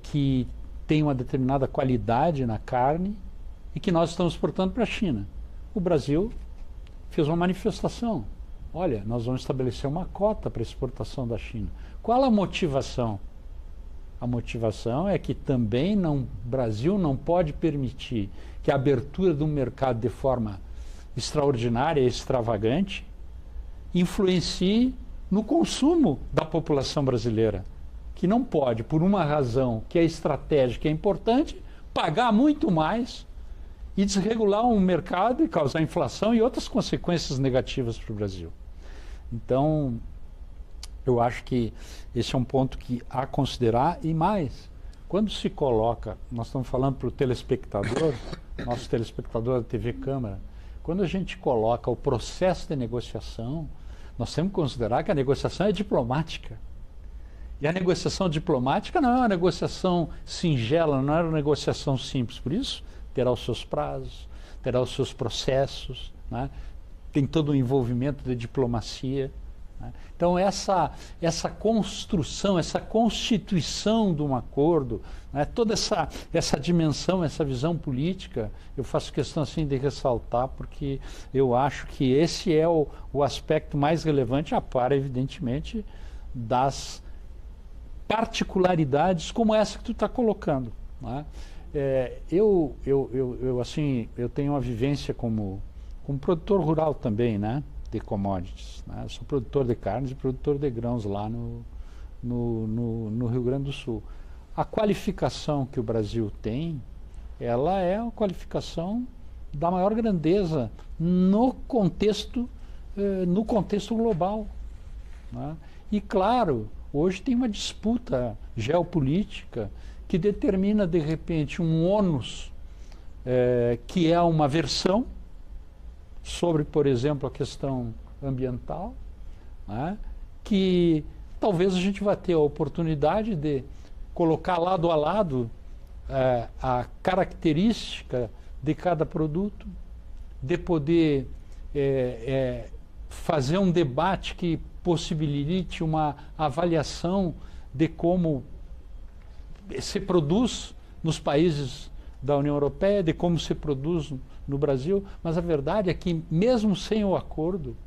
que tem uma determinada qualidade na carne e que nós estamos exportando para a China. O Brasil fez uma manifestação. Olha, nós vamos estabelecer uma cota para exportação da China. Qual a motivação? A motivação é que também o Brasil não pode permitir que a abertura do mercado de forma extraordinária e extravagante influencie no consumo da população brasileira, que não pode, por uma razão que é estratégica e importante, pagar muito mais e desregular um mercado e causar inflação e outras consequências negativas para o Brasil. Então, eu acho que esse é um ponto que há a considerar. E mais, quando se coloca, nós estamos falando para o telespectador, nosso telespectador da TV Câmara, quando a gente coloca o processo de negociação, nós temos que considerar que a negociação é diplomática. E a negociação diplomática não é uma negociação singela, não é uma negociação simples. Por isso, terá os seus prazos, terá os seus processos, né? Tem todo o envolvimento de diplomacia, né? Então essa construção, essa constituição de um acordo, né, toda essa dimensão, essa visão política, eu faço questão assim de ressaltar, porque eu acho que esse é o aspecto mais relevante, a par, evidentemente, das particularidades como essa que tu está colocando, né? Eu tenho uma vivência como produtor rural também, né, de commodities, né? Sou produtor de carnes e produtor de grãos lá no Rio Grande do Sul. A qualificação que o Brasil tem, ela é uma qualificação da maior grandeza no contexto global, né? E claro, hoje tem uma disputa geopolítica que determina, de repente, um ônus que é uma versão sobre, por exemplo, a questão ambiental, né, que talvez a gente vá ter a oportunidade de colocar lado a lado a característica de cada produto, de poder fazer um debate que possibilite uma avaliação de como se produz nos países da União Europeia, de como se produz no Brasil, mas a verdade é que mesmo sem o acordo,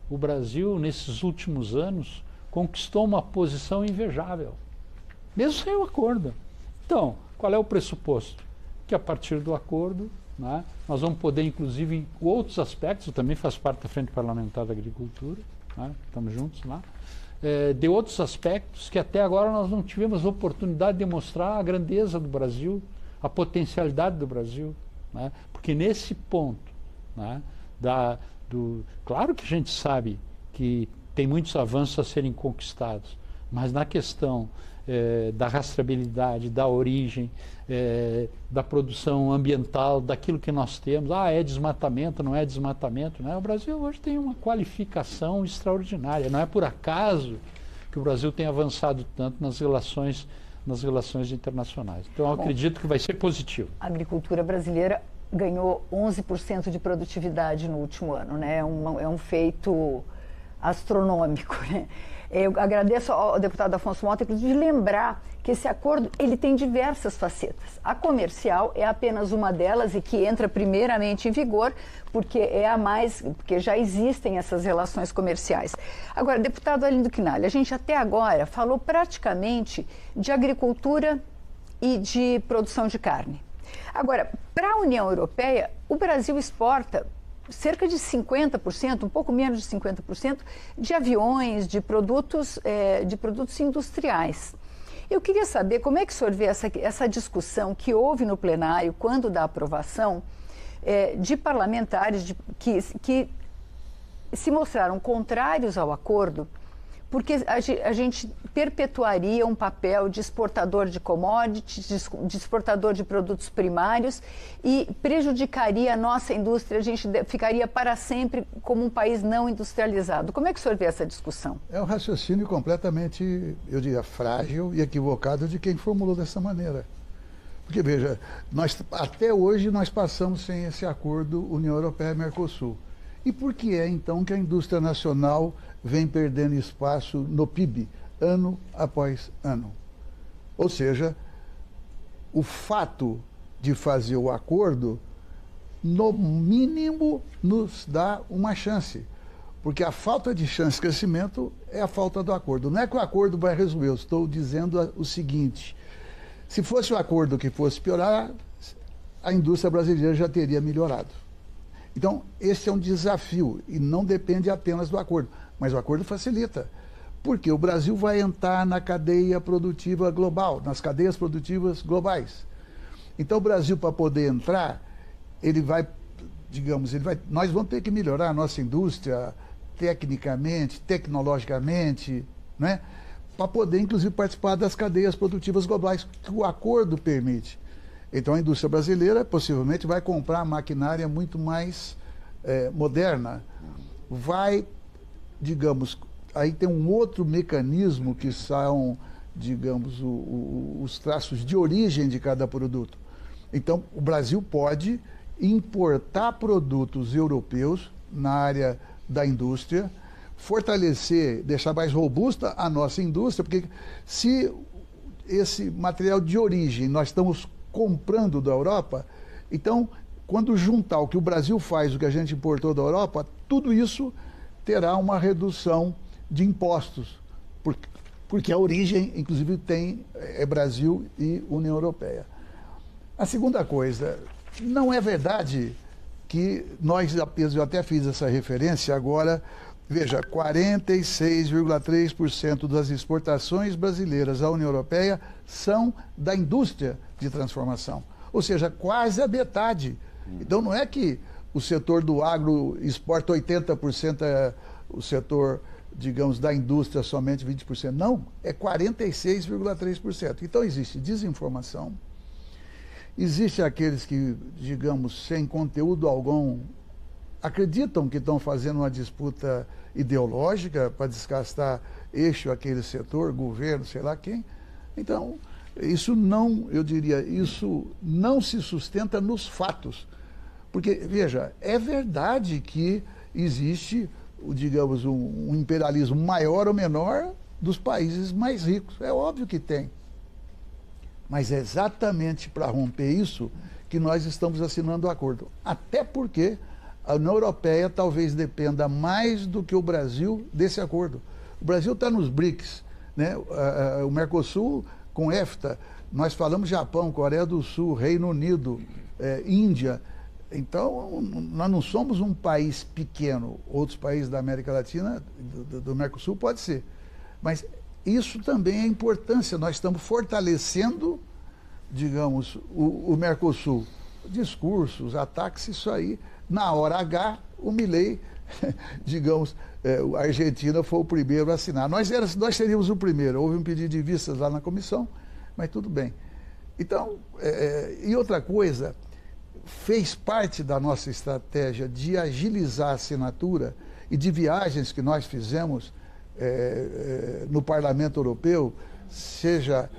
o Brasil, nesses últimos anos, conquistou uma posição invejável, mesmo sem o acordo. Então, qual é o pressuposto? Que a partir do acordo, né, nós vamos poder, inclusive, em outros aspectos, eu também faço parte da Frente Parlamentar da Agricultura, né, estamos juntos lá, de outros aspectos que até agora nós não tivemos oportunidade de mostrar a grandeza do Brasil, a potencialidade do Brasil, né? Porque nesse ponto, né, claro que a gente sabe que tem muitos avanços a serem conquistados, mas na questão da rastreabilidade, da origem, da produção ambiental, daquilo que nós temos, é desmatamento, não é desmatamento, né? O Brasil hoje tem uma qualificação extraordinária, não é por acaso que o Brasil tem avançado tanto nas relações internacionais. Então, eu acredito que vai ser positivo. A agricultura brasileira ganhou 11% de produtividade no último ano, né? É um feito astronômico, né? Eu agradeço ao deputado Afonso Mota, inclusive, de lembrar que esse acordo ele tem diversas facetas. A comercial é apenas uma delas e que entra primeiramente em vigor, porque porque já existem essas relações comerciais. Agora, deputado Arlindo Quinalha, a gente até agora falou praticamente de agricultura e de produção de carne. Agora, para a União Europeia, o Brasil exporta cerca de 50%, um pouco menos de 50%, de aviões, de produtos industriais. Eu queria saber como é que o senhor vê essa discussão que houve no plenário, quando da aprovação, de parlamentares que se mostraram contrários ao acordo, porque a gente perpetuaria um papel de exportador de commodities, de exportador de produtos primários e prejudicaria a nossa indústria, a gente ficaria para sempre como um país não industrializado. Como é que o senhor vê essa discussão? É um raciocínio completamente, eu diria, frágil e equivocado de quem formulou dessa maneira. Porque, veja, até hoje nós passamos sem esse acordo União Europeia-Mercosul. E por que é, então, que a indústria nacional vem perdendo espaço no PIB, ano após ano? Ou seja, o fato de fazer o acordo, no mínimo, nos dá uma chance. Porque a falta de chance de crescimento é a falta do acordo. Não é que o acordo vai resolver, eu estou dizendo o seguinte: se fosse um acordo que fosse piorar, a indústria brasileira já teria melhorado. Então, esse é um desafio e não depende apenas do acordo, mas o acordo facilita, porque o Brasil vai entrar na cadeia produtiva global, nas cadeias produtivas globais. Então, o Brasil, para poder entrar, nós vamos ter que melhorar a nossa indústria tecnicamente, tecnologicamente, né, para poder, inclusive, participar das cadeias produtivas globais que o acordo permite. Então, a indústria brasileira possivelmente vai comprar maquinária muito mais moderna. Vai, digamos, aí tem um outro mecanismo que são, digamos, os traços de origem de cada produto. Então, o Brasil pode importar produtos europeus na área da indústria, fortalecer, deixar mais robusta a nossa indústria, porque se esse material de origem nós estamos comprando da Europa, então, quando juntar o que o Brasil faz, o que a gente importou da Europa, tudo isso terá uma redução de impostos, porque a origem, inclusive, é Brasil e União Europeia. A segunda coisa, não é verdade que eu até fiz essa referência agora, veja, 46,3% das exportações brasileiras à União Europeia são da indústria de transformação, ou seja, quase a metade. Então não é que o setor do agro exporta 80%, o setor, digamos, da indústria somente 20%. Não, é 46,3%. Então existe desinformação, existe aqueles que, digamos, sem conteúdo algum, acreditam que estão fazendo uma disputa ideológica para desgastar aquele setor, governo, sei lá quem. Então, isso não, eu diria, isso não se sustenta nos fatos. Porque, veja, é verdade que existe, digamos, um imperialismo maior ou menor dos países mais ricos. É óbvio que tem. Mas é exatamente para romper isso que nós estamos assinando o acordo. Até porque a União Europeia talvez dependa mais do que o Brasil desse acordo. O Brasil está nos BRICS, né? O Mercosul com EFTA, nós falamos Japão, Coreia do Sul, Reino Unido, Índia. Então, nós não somos um país pequeno. Outros países da América Latina, do Mercosul, pode ser. Mas isso também é importância. Nós estamos fortalecendo, digamos, o Mercosul. Discursos, ataques, isso aí. Na hora H, o Milei, digamos, a Argentina foi o primeiro a assinar. Nós seríamos o primeiro. Houve um pedido de vistas lá na comissão, mas tudo bem. Então, e outra coisa, fez parte da nossa estratégia de agilizar a assinatura e de viagens que nós fizemos no Parlamento Europeu, seja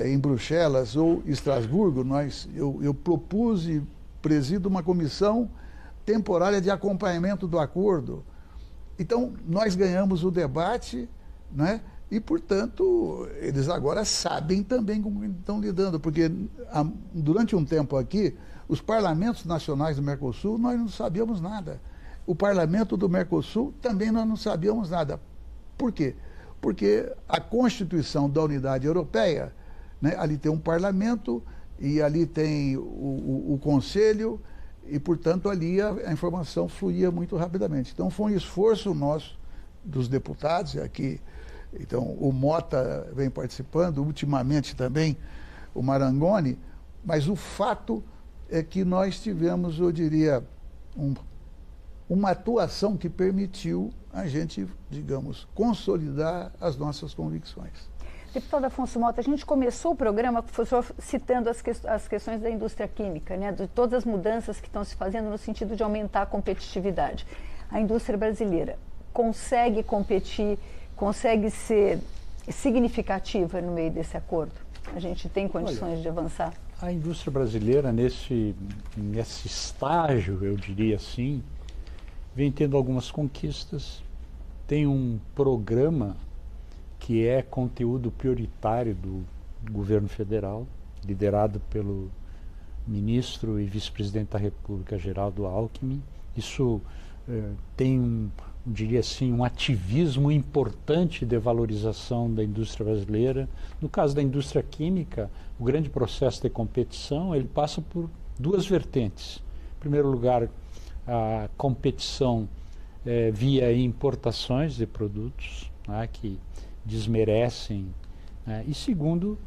em Bruxelas ou Estrasburgo, eu propus e presido uma comissão temporária de acompanhamento do acordo. Então, nós ganhamos o debate, né? E, portanto, eles agora sabem também como estão lidando, porque durante um tempo aqui, os parlamentos nacionais do Mercosul, nós não sabíamos nada. O parlamento do Mercosul também nós não sabíamos nada. Por quê? Porque a Constituição da Unidade Europeia, né, ali tem um parlamento e ali tem o Conselho e, portanto, ali a informação fluía muito rapidamente. Então, foi um esforço nosso, dos deputados, aqui. Então, o Mota vem participando, ultimamente também o Marangoni, mas o fato é que nós tivemos, eu diria, uma atuação que permitiu a gente, digamos, consolidar as nossas convicções. Deputado Afonso Mota, a gente começou o programa com o professor citando as questões da indústria química, né, de todas as mudanças que estão se fazendo no sentido de aumentar a competitividade. A indústria brasileira consegue competir, consegue ser significativa no meio desse acordo? A gente tem condições de avançar? A indústria brasileira, nesse estágio, eu diria assim, vem tendo algumas conquistas. Tem um programa que é conteúdo prioritário do governo federal, liderado pelo ministro e vice-presidente da República, Geraldo Alckmin. Isso tem diria assim, um ativismo importante de valorização da indústria brasileira. No caso da indústria química, o grande processo de competição, ele passa por duas vertentes. Em primeiro lugar, a competição via importações de produtos, né, que desmerecem, né, e segundo,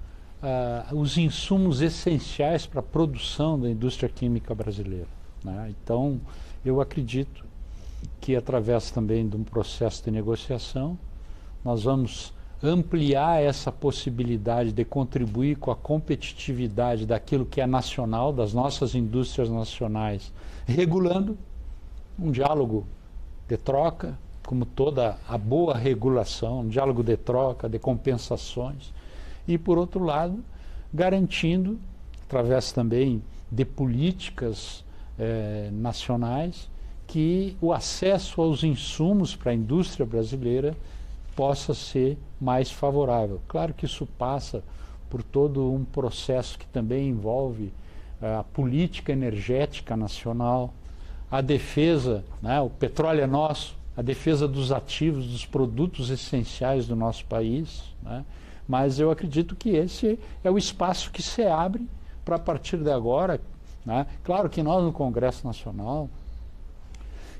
os insumos essenciais para a produção da indústria química brasileira, né. Então, eu acredito que através também de um processo de negociação, nós vamos ampliar essa possibilidade de contribuir com a competitividade daquilo que é nacional, das nossas indústrias nacionais, regulando um diálogo de troca, como toda a boa regulação, um diálogo de troca, de compensações, e por outro lado, garantindo, através também de políticas nacionais, que o acesso aos insumos para a indústria brasileira possa ser mais favorável. Claro que isso passa por todo um processo que também envolve a política energética nacional, a defesa, né, o petróleo é nosso, a defesa dos ativos, dos produtos essenciais do nosso país, né, mas eu acredito que esse é o espaço que se abre para, a partir de agora, né, claro que nós no Congresso Nacional,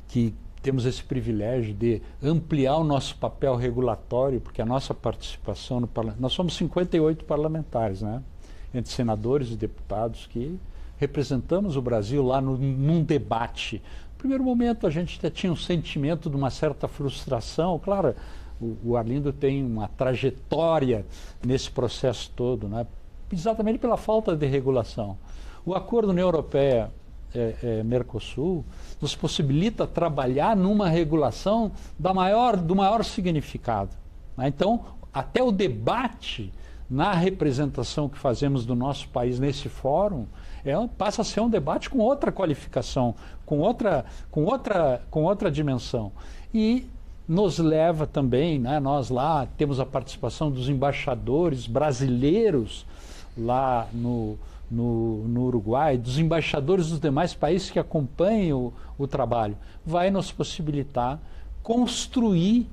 que temos esse privilégio de ampliar o nosso papel regulatório, porque a nossa participação no parlamento, nós somos 58 parlamentares, né, entre senadores e deputados que representamos o Brasil lá num debate. No primeiro momento a gente até tinha um sentimento de uma certa frustração, claro, o Arlindo tem uma trajetória nesse processo todo, né, exatamente pela falta de regulação. O acordo União Europeia Mercosul nos possibilita trabalhar numa regulação do maior significado, né? Então, até o debate na representação que fazemos do nosso país nesse fórum passa a ser um debate com outra qualificação, com outra dimensão. E nos leva também, né, nós lá temos a participação dos embaixadores brasileiros lá no Uruguai, dos embaixadores dos demais países que acompanham o trabalho, vai nos possibilitar construir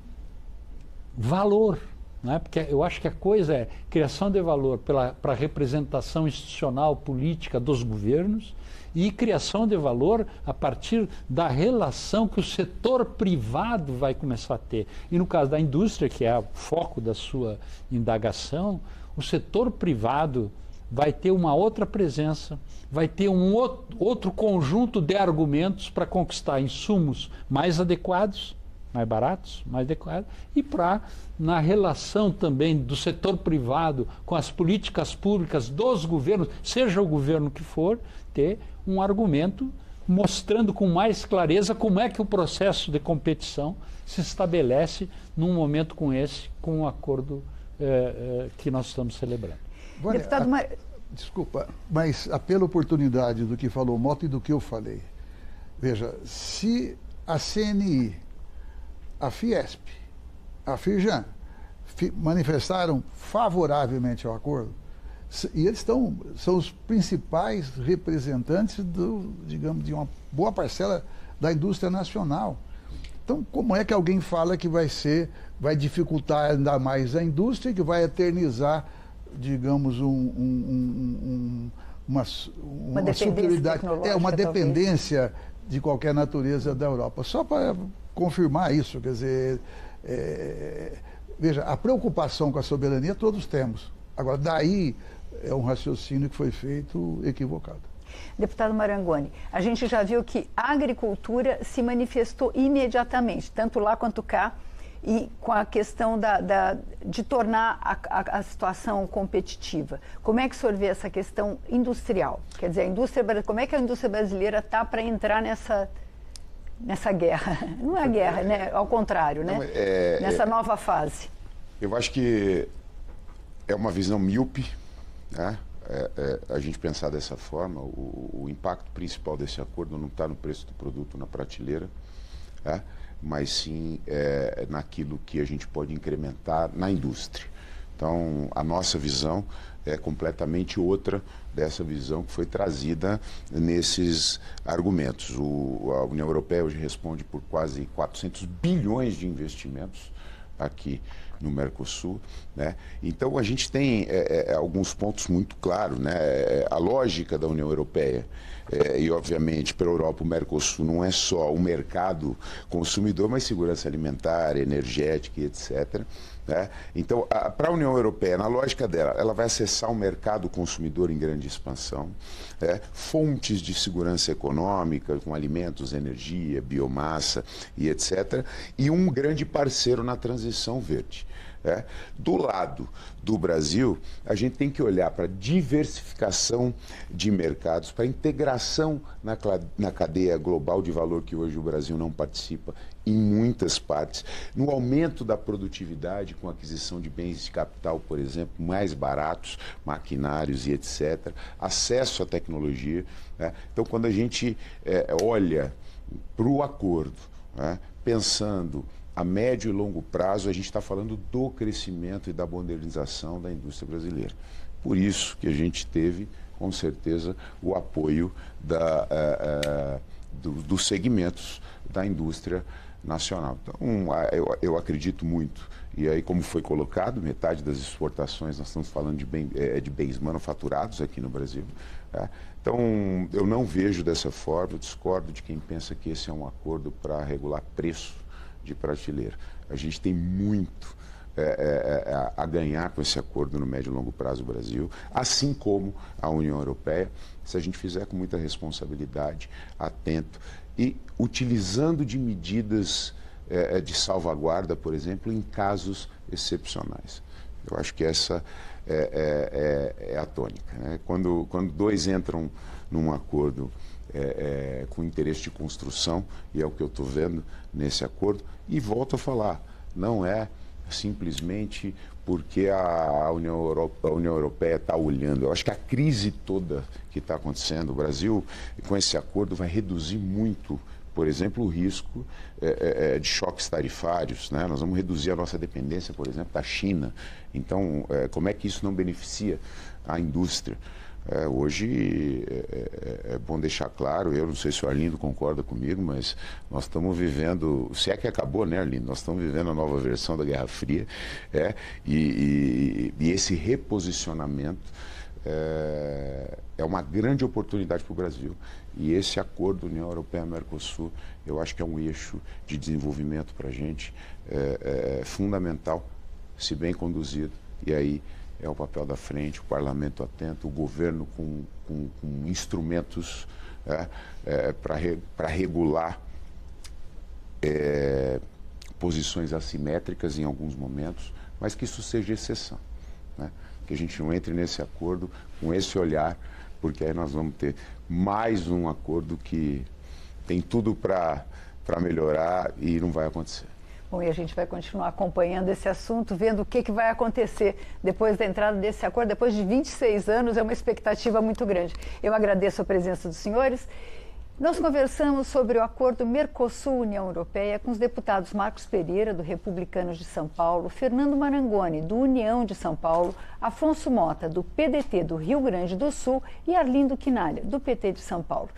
valor, né? Porque eu acho que a coisa é criação de valor para a representação institucional, política dos governos e criação de valor a partir da relação que o setor privado vai começar a ter. E no caso da indústria, que é o foco da sua indagação, o setor privado vai ter uma outra presença, vai ter um outro conjunto de argumentos para conquistar insumos mais adequados, mais baratos, mais adequados, e para, na relação também do setor privado com as políticas públicas dos governos, seja o governo que for, ter um argumento mostrando com mais clareza como é que o processo de competição se estabelece num momento como esse, com o acordo que nós estamos celebrando. Vânia, desculpa, mas pela oportunidade do que falou o Mota e do que eu falei, veja, se a CNI, a Fiesp, a Firjan manifestaram favoravelmente ao acordo, e eles são os principais representantes digamos, de uma boa parcela da indústria nacional. Então, como é que alguém fala que vai dificultar ainda mais a indústria, que vai eternizar, digamos, uma superioridade, uma dependência de qualquer natureza da Europa? Só para confirmar isso, quer dizer, veja, a preocupação com a soberania todos temos. Agora, daí é um raciocínio que foi feito equivocado. Deputado Marangoni, a gente já viu que a agricultura se manifestou imediatamente, tanto lá quanto cá, e com a questão de tornar a situação competitiva. Como é que o senhor vê essa questão industrial? Quer dizer, como é que a indústria brasileira está para entrar nessa guerra? Não é a guerra, né? Ao contrário, né? Nessa nova fase. Eu acho que é uma visão míope, né? A gente pensar dessa forma. O impacto principal desse acordo não está no preço do produto na prateleira, né? Mas sim naquilo que a gente pode incrementar na indústria. Então, a nossa visão é completamente outra dessa visão que foi trazida nesses argumentos. A União Europeia hoje responde por quase 400 bilhões de investimentos aqui no Mercosul, né? Então, a gente tem alguns pontos muito claros, né? A lógica da União Europeia e, obviamente, para a Europa, o Mercosul não é só o mercado consumidor, mas segurança alimentar, energética e etc., né? Então, para a União Europeia, na lógica dela, ela vai acessar um mercado consumidor em grande expansão, fontes de segurança econômica, com alimentos, energia, biomassa e etc., e um grande parceiro na transição verde. Do lado do Brasil, a gente tem que olhar para a diversificação de mercados, para a integração na cadeia global de valor que hoje o Brasil não participa em muitas partes, no aumento da produtividade com a aquisição de bens de capital, por exemplo, mais baratos, maquinários e etc., acesso à tecnologia, né? Então, quando a gente olha para o acordo, né, pensando a médio e longo prazo, a gente está falando do crescimento e da modernização da indústria brasileira. Por isso que a gente teve, com certeza, o apoio dos segmentos da indústria nacional. Então, eu acredito muito. E aí, como foi colocado, metade das exportações, nós estamos falando de bens manufaturados aqui no Brasil. Tá? Então, eu não vejo dessa forma, eu discordo de quem pensa que esse é um acordo para regular preço de prateleira. A gente tem muito a ganhar com esse acordo no médio e longo prazo do Brasil, assim como a União Europeia, se a gente fizer com muita responsabilidade, atento e utilizando de medidas de salvaguarda, por exemplo, em casos excepcionais. Eu acho que essa é a tônica, né? Quando dois entram num acordo com interesse de construção, e é o que eu estou vendo nesse acordo, e volto a falar, não é simplesmente porque a União Europeia está olhando. Eu acho que a crise toda que está acontecendo, o Brasil, com esse acordo, vai reduzir muito, por exemplo, o risco de choques tarifários, né? Nós vamos reduzir a nossa dependência, por exemplo, da China. Então, como é que isso não beneficia a indústria? Hoje é bom deixar claro, eu não sei se o Arlindo concorda comigo, mas nós estamos vivendo, se é que acabou, né, Arlindo? Nós estamos vivendo a nova versão da Guerra Fria, e esse reposicionamento é uma grande oportunidade para o Brasil. E esse acordo União Europeia-Mercosul, eu acho que é um eixo de desenvolvimento para a gente fundamental, se bem conduzido, e aí é o papel da frente, o parlamento atento, o governo com instrumentos para regular posições assimétricas em alguns momentos, mas que isso seja exceção, né? Que a gente não entre nesse acordo com esse olhar, porque aí nós vamos ter mais um acordo que tem tudo para melhorar e não vai acontecer. Bom, e a gente vai continuar acompanhando esse assunto, vendo o que vai acontecer depois da entrada desse acordo. Depois de 26 anos, é uma expectativa muito grande. Eu agradeço a presença dos senhores. Nós conversamos sobre o acordo Mercosul-União Europeia com os deputados Marcos Pereira, do Republicanos de São Paulo, Fernando Marangoni, do União de São Paulo, Afonso Mota, do PDT do Rio Grande do Sul e Arlindo Quinalha, do PT de São Paulo.